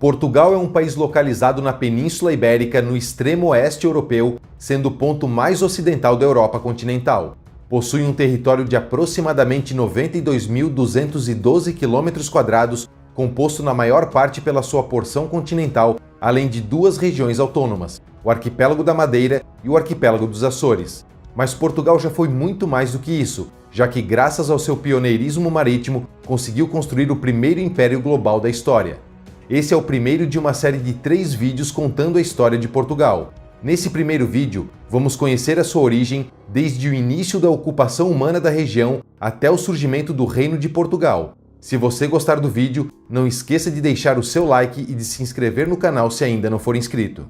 Portugal é um país localizado na Península Ibérica, no extremo oeste europeu, sendo o ponto mais ocidental da Europa continental. Possui um território de aproximadamente 92.212 km², composto na maior parte pela sua porção continental, além de duas regiões autônomas, o Arquipélago da Madeira e o Arquipélago dos Açores. Mas Portugal já foi muito mais do que isso, já que, graças ao seu pioneirismo marítimo, conseguiu construir o primeiro império global da história. Esse é o primeiro de uma série de 3 vídeos contando a história de Portugal. Nesse primeiro vídeo, vamos conhecer a sua origem, desde o início da ocupação humana da região até o surgimento do Reino de Portugal. Se você gostar do vídeo, não esqueça de deixar o seu like e de se inscrever no canal se ainda não for inscrito.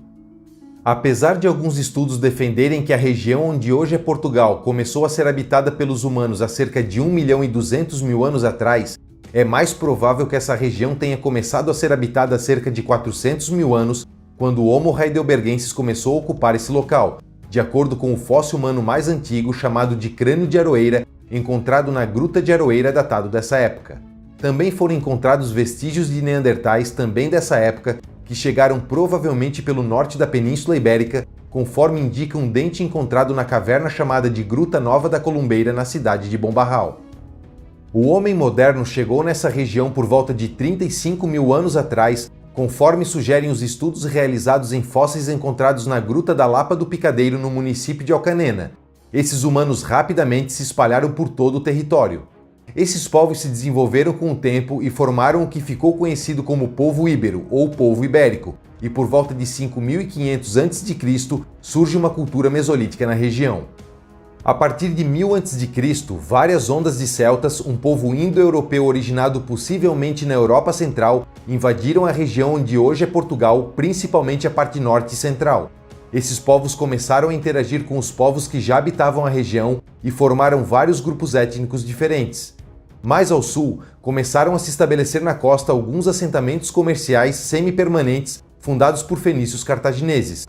Apesar de alguns estudos defenderem que a região onde hoje é Portugal começou a ser habitada pelos humanos há cerca de 1.200.000 anos atrás, é mais provável que essa região tenha começado a ser habitada há cerca de 400.000 anos, quando o Homo heidelbergensis começou a ocupar esse local, de acordo com o fóssil humano mais antigo chamado de crânio de Aroeira, encontrado na Gruta de Aroeira, datado dessa época. Também foram encontrados vestígios de neandertais também dessa época, que chegaram provavelmente pelo norte da Península Ibérica, conforme indica um dente encontrado na caverna chamada de Gruta Nova da Columbeira, na cidade de Bombarral. O homem moderno chegou nessa região por volta de 35.000 anos atrás, conforme sugerem os estudos realizados em fósseis encontrados na Gruta da Lapa do Picadeiro, no município de Alcanena. Esses humanos rapidamente se espalharam por todo o território. Esses povos se desenvolveram com o tempo e formaram o que ficou conhecido como povo íbero ou povo ibérico, e por volta de 5.500 a.C. surge uma cultura mesolítica na região. A partir de 1000 a.C., várias ondas de celtas, um povo indo-europeu originado possivelmente na Europa Central, invadiram a região onde hoje é Portugal, principalmente a parte norte e central. Esses povos começaram a interagir com os povos que já habitavam a região e formaram vários grupos étnicos diferentes. Mais ao sul, começaram a se estabelecer na costa alguns assentamentos comerciais semi-permanentes fundados por fenícios cartagineses.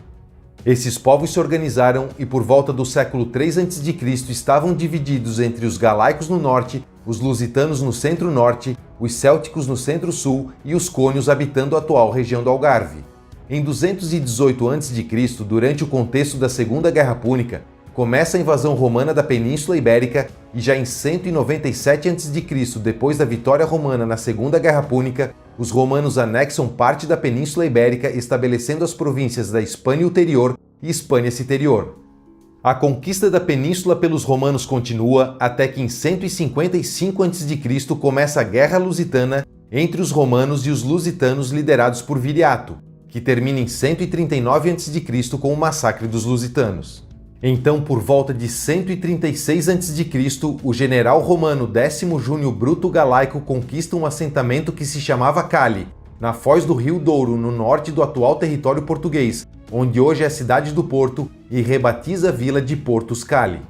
Esses povos se organizaram e por volta do século III a.C. estavam divididos entre os galaicos no norte, os lusitanos no centro-norte, os célticos no centro-sul e os cônios habitando a atual região do Algarve. Em 218 a.C., durante o contexto da Segunda Guerra Púnica, começa a invasão romana da Península Ibérica e já em 197 a.C., depois da vitória romana na Segunda Guerra Púnica, os romanos anexam parte da Península Ibérica, estabelecendo as províncias da Hispânia Ulterior e Hispânia Citerior. A conquista da península pelos romanos continua até que em 155 a.C. começa a Guerra Lusitana entre os romanos e os lusitanos liderados por Viriato, que termina em 139 a.C. com o massacre dos lusitanos. Então, por volta de 136 a.C., o general romano Décimo Júnio Bruto Galaico conquista um assentamento que se chamava Cali, na foz do Rio Douro, no norte do atual território português, onde hoje é a cidade do Porto, e rebatiza a vila de Portus Cali.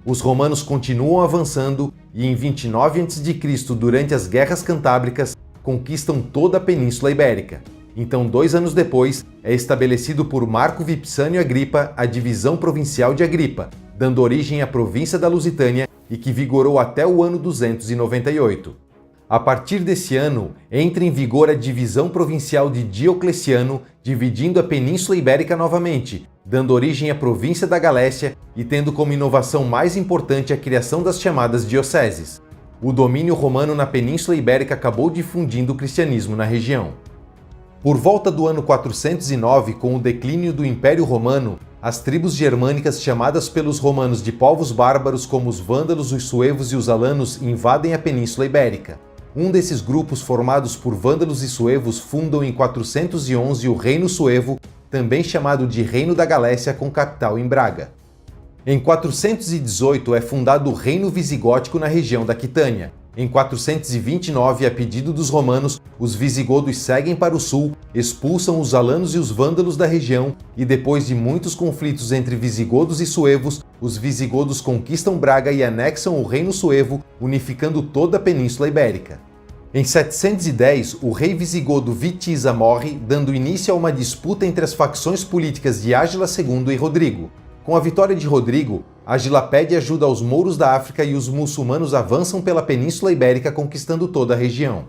Os romanos continuam avançando e em 29 a.C., durante as Guerras Cantábricas, conquistam toda a Península Ibérica. Então, 2 anos depois, é estabelecido por Marco Vipsânio Agripa a divisão provincial de Agripa, dando origem à província da Lusitânia e que vigorou até o ano 298. A partir desse ano, entra em vigor a divisão provincial de Diocleciano, dividindo a Península Ibérica novamente, dando origem à província da Galécia e tendo como inovação mais importante a criação das chamadas dioceses. O domínio romano na Península Ibérica acabou difundindo o cristianismo na região. Por volta do ano 409, com o declínio do Império Romano, as tribos germânicas chamadas pelos romanos de povos bárbaros como os vândalos, os suevos e os alanos invadem a Península Ibérica. Um desses grupos, formados por vândalos e suevos, fundam em 411 o Reino Suevo, também chamado de Reino da Galécia, com capital em Braga. Em 418 é fundado o Reino Visigótico na região da Aquitânia. Em 429, a pedido dos romanos, os visigodos seguem para o sul, expulsam os alanos e os vândalos da região e, depois de muitos conflitos entre visigodos e suevos, os visigodos conquistam Braga e anexam o Reino Suevo, unificando toda a Península Ibérica. Em 710, o rei visigodo Witiza morre, dando início a uma disputa entre as facções políticas de Ágila II e Rodrigo. Com a vitória de Rodrigo, Ágila pede ajuda aos mouros da África e os muçulmanos avançam pela Península Ibérica conquistando toda a região.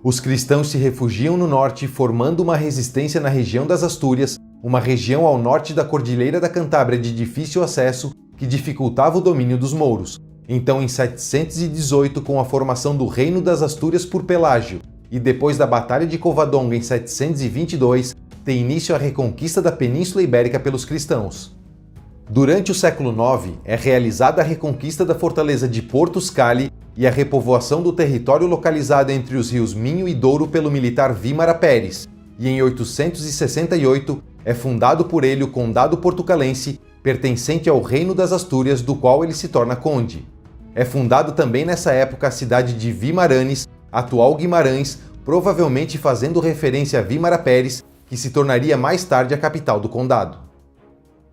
Os cristãos se refugiam no norte, formando uma resistência na região das Astúrias, uma região ao norte da Cordilheira da Cantábria de difícil acesso que dificultava o domínio dos mouros. Então, em 718, com a formação do Reino das Astúrias por Pelágio, e depois da Batalha de Covadonga em 722, tem início a reconquista da Península Ibérica pelos cristãos. Durante o século IX, é realizada a reconquista da fortaleza de Portos Cali e a repovoação do território localizado entre os rios Minho e Douro pelo militar Vímara Pérez, e em 868 é fundado por ele o Condado Portucalense, pertencente ao Reino das Astúrias, do qual ele se torna conde. É fundado também nessa época a cidade de Vimaranes, atual Guimarães, provavelmente fazendo referência a Vímara Pérez, que se tornaria mais tarde a capital do condado.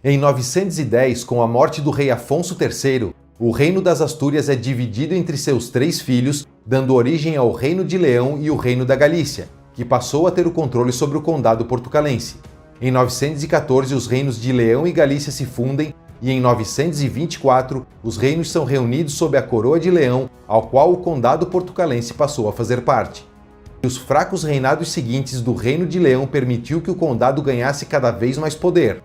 Em 910, com a morte do rei Afonso III, o Reino das Astúrias é dividido entre seus 3 filhos, dando origem ao Reino de Leão e o Reino da Galícia, que passou a ter o controle sobre o Condado Portucalense. Em 914, os reinos de Leão e Galícia se fundem, e em 924, os reinos são reunidos sob a coroa de Leão, ao qual o Condado Portucalense passou a fazer parte. Os fracos reinados seguintes do Reino de Leão permitiu que o condado ganhasse cada vez mais poder.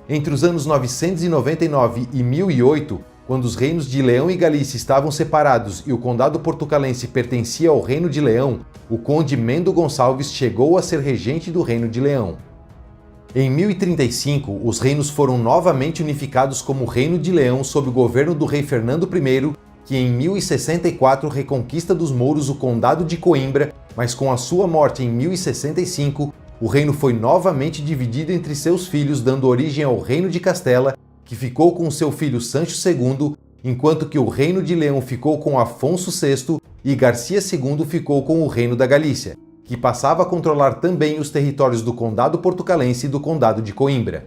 Entre os anos 999 e 1008, quando os reinos de Leão e Galícia estavam separados e o Condado Portucalense pertencia ao Reino de Leão, o conde Mendo Gonçalves chegou a ser regente do Reino de Leão. Em 1035, os reinos foram novamente unificados como Reino de Leão sob o governo do rei Fernando I, que em 1064 reconquista dos mouros o Condado de Coimbra, mas com a sua morte em 1065, o reino foi novamente dividido entre seus filhos, dando origem ao Reino de Castela, que ficou com seu filho Sancho II, enquanto que o Reino de Leão ficou com Afonso VI e Garcia II ficou com o Reino da Galícia, que passava a controlar também os territórios do Condado Portucalense e do Condado de Coimbra.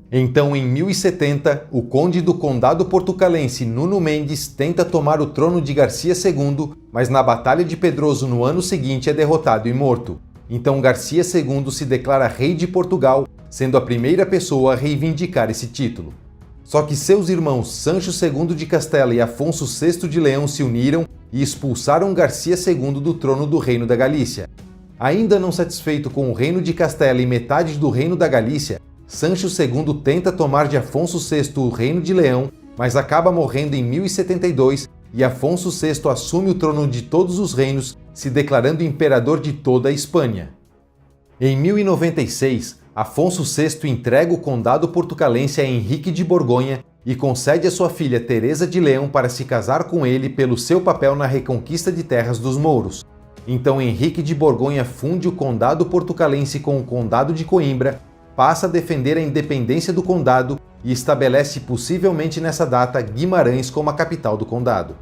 Então, em 1070, o conde do Condado Portucalense, Nuno Mendes, tenta tomar o trono de Garcia II, mas na Batalha de Pedroso no ano seguinte é derrotado e morto. Então Garcia II se declara rei de Portugal, sendo a primeira pessoa a reivindicar esse título. Só que seus irmãos Sancho II de Castela e Afonso VI de Leão se uniram e expulsaram Garcia II do trono do Reino da Galícia. Ainda não satisfeito com o Reino de Castela e metade do Reino da Galícia, Sancho II tenta tomar de Afonso VI o Reino de Leão, mas acaba morrendo em 1072 e Afonso VI assume o trono de todos os reinos, se declarando imperador de toda a Espanha. Em 1096, Afonso VI entrega o Condado Portucalense a Henrique de Borgonha e concede a sua filha Teresa de Leão para se casar com ele pelo seu papel na reconquista de terras dos mouros. Então Henrique de Borgonha funde o Condado Portucalense com o Condado de Coimbra, passa a defender a independência do condado e estabelece possivelmente nessa data Guimarães como a capital do condado.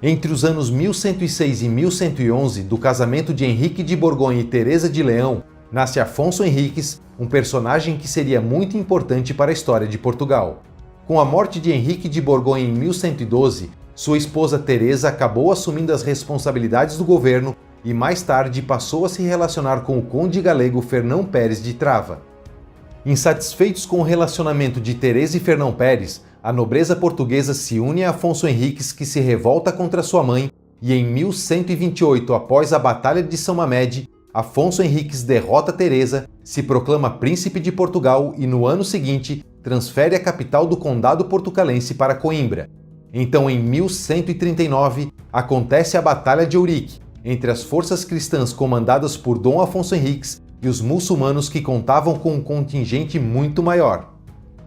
Entre os anos 1106 e 1111, do casamento de Henrique de Borgonha e Teresa de Leão, nasce Afonso Henriques, um personagem que seria muito importante para a história de Portugal. Com a morte de Henrique de Borgonha em 1112, sua esposa Teresa acabou assumindo as responsabilidades do governo e mais tarde passou a se relacionar com o conde galego Fernão Pérez de Trava. Insatisfeitos com o relacionamento de Teresa e Fernão Pérez, a nobreza portuguesa se une a Afonso Henriques, que se revolta contra sua mãe, e em 1128, após a Batalha de São Mamede, Afonso Henriques derrota Teresa, se proclama príncipe de Portugal e no ano seguinte transfere a capital do Condado Portucalense para Coimbra. Então, em 1139, acontece a Batalha de Ourique, entre as forças cristãs comandadas por Dom Afonso Henriques e os muçulmanos, que contavam com um contingente muito maior.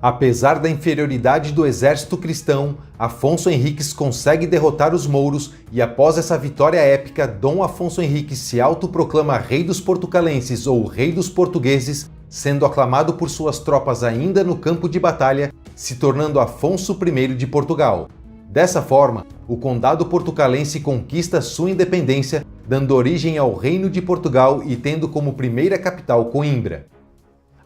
Apesar da inferioridade do exército cristão, Afonso Henriques consegue derrotar os mouros e, após essa vitória épica, Dom Afonso Henriques se autoproclama rei dos portucalenses ou rei dos portugueses, sendo aclamado por suas tropas ainda no campo de batalha, se tornando Afonso I de Portugal. Dessa forma, o Condado Portucalense conquista sua independência, dando origem ao Reino de Portugal e tendo como primeira capital Coimbra.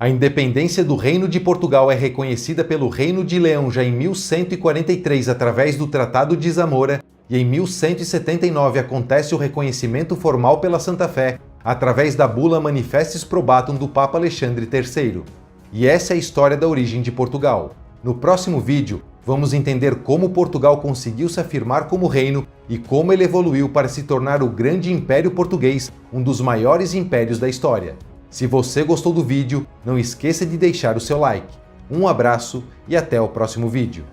A independência do Reino de Portugal é reconhecida pelo Reino de Leão já em 1143 através do Tratado de Zamora e em 1179 acontece o reconhecimento formal pela Santa Fé através da bula Manifestis Probatum do Papa Alexandre III. E essa é a história da origem de Portugal. No próximo vídeo, Vamos entender como Portugal conseguiu se afirmar como reino e como ele evoluiu para se tornar o grande Império Português, um dos maiores impérios da história. Se você gostou do vídeo, não esqueça de deixar o seu like. Um abraço e até o próximo vídeo.